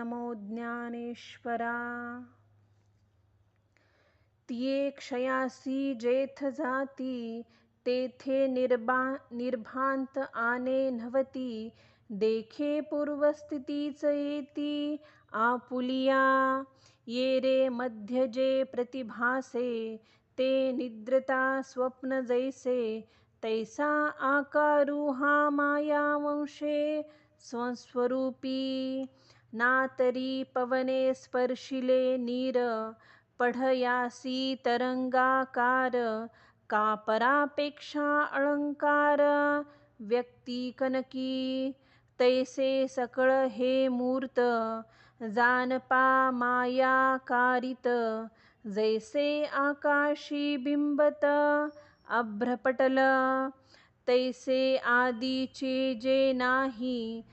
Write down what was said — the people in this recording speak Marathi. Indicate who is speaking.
Speaker 1: नमो ज्ञानेश्वरा। तिये क्षयासी जेथ जाती, तेथे निर्भांत आने नव्हती। देखे पूर्वस्थितीच येती आपुलिया, ये रे मध्य जे प्रतिभासे, ते निद्रता स्वप्न जैसे। तैसा आकारू हा मायावंशे स्वस्वरूपी, नातरी पवने स्पर्शिले नीर, पढयासी तरंगाकार। का परापेक्षा अलंकार व्यक्ती कनकी, तैसे सकळ हे मूर्त जानपा मायाकारित। जैसे आकाशी बिंबत अभ्रपटल, तैसे आदीचे जे नाही